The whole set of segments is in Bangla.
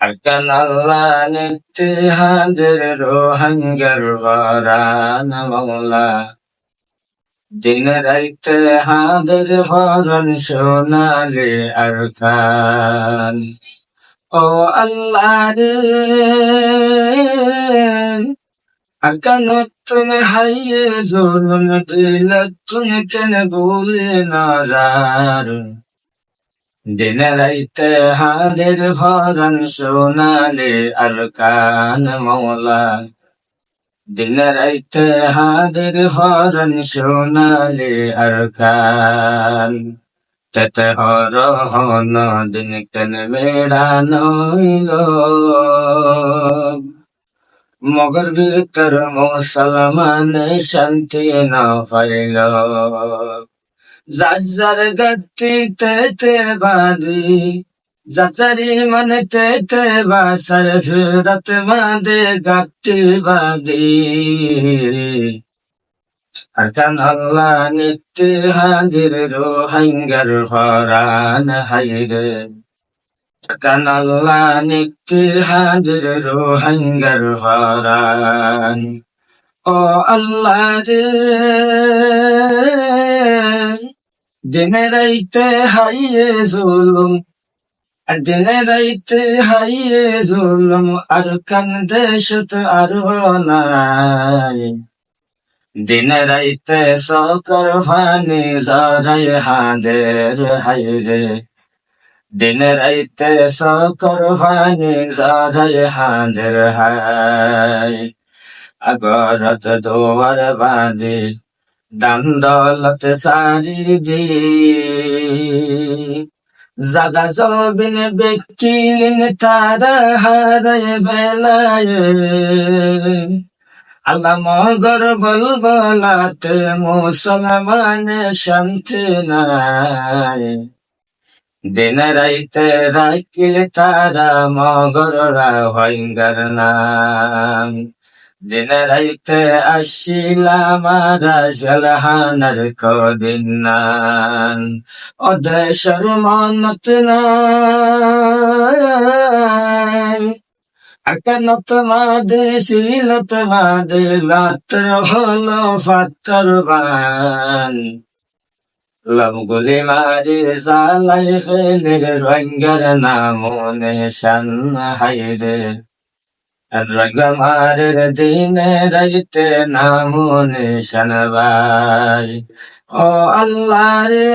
أركان الله الاتحاد روحنجر غران مولا دين الاتحاد فرن شونالي أركان ও আল্লাহ রে আকানত তুমি হাইয়ে জুলুম দিলত তুমি কেন ভুলে না যার দিন রাইতে হাদের ভরণ সোনালে আরকান মৌলা দিন রাইতে হাদের ভরণ সোনালে আরকান তেতে হর হন দিন কেন মেড়ানো মগর ভিতর মুসলমান শান্তি না পাইল যার গতিতে বাঁধি যাচারি মানে তেতে বাসার ফিরত বাঁধে গাটি বাঁধি আরকান আল্লাহ নিত্য হাজির রোহাঙ্গার ফরান হাইরে আরকান আল্লাহ নিত্য হাজির রোহাঙ্গার ফরান ও আল্লাহ রে দিনে রাইতে হাইয়ে জুলুম দিনে রাইতে হাইয়ে জুলুম আরকান দেশত আর নাই দিনে রাইতে সকর ফানি জরাই হাদের হাইরে দিনে রাইতে সকর ফানি জরাই হাদের হাই আগরত দোয়ার বাঁধি দান দৌলত সারি দি জাগা জবিন বেকিলিন তারা হারায় বেলায় আল্লাহ মগর বলবলাতে মুসলমানে শান্তি নাই দিন রাইতে রাখিল তারা মগররা ভয়ঙ্কর নাম দিন রাইতে আসিলা মারা জলহানার কদিনান অদেশর মনত নাই আকানত মাদে শিলত মাদে লাত্র হলো ফাত্তর বান লমগুলি মারি জালাই ফেলের রঙ্গের নামনে শান হাইরে রঙ্গমারের দিনে রাইতে নামনে শানবাই ও আল্লাহ রে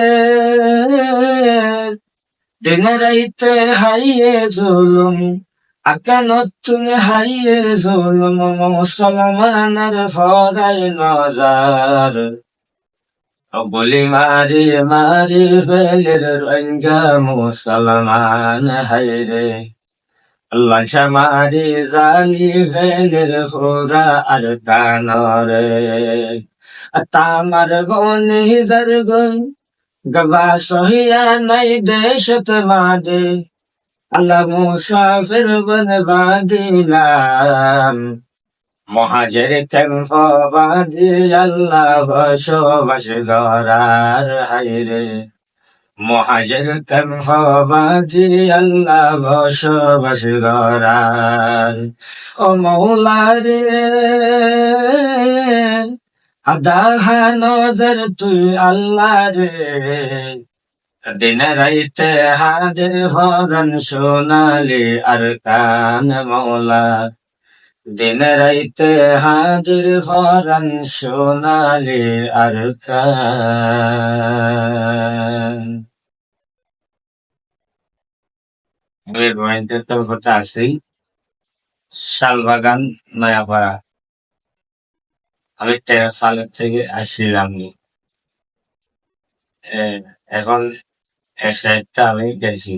দিনে রাইতে হাইয়ে জুলুম আকানত তুমি হাইয়ে জুলুম মুসলমানের ফরাই নজার বলি মারি মারি ফেলের রঙ্গা মুসলমান হাইরে আল্লাহ শামারি জালি ফেলের ফোরা আর কানরে তামার গনি জার গন গবা সহিয়া নাই দেশত মাদে আল্লাহ মুসাফির বন বাঁধিলাম মহাজের ক্যাম্প বাঁধি আল্লাহ বসবাস গরার হাইরে মহাজের ক্যাম্প বাঁধি আল্লাহ বসবাস গরার ও মৌলা রে আদাহা নজর তুই আল্লাহ রে দিন রাইতে হাজির হরণ সোনালি আরকান মৌলা দিন রাইতে হাজির হরণ সোনালি আরকান কথা আছি শালবাগান নয়াপাড়া আমি 13 সালের থেকে আসছিলাম এখন এসে আমি গেছি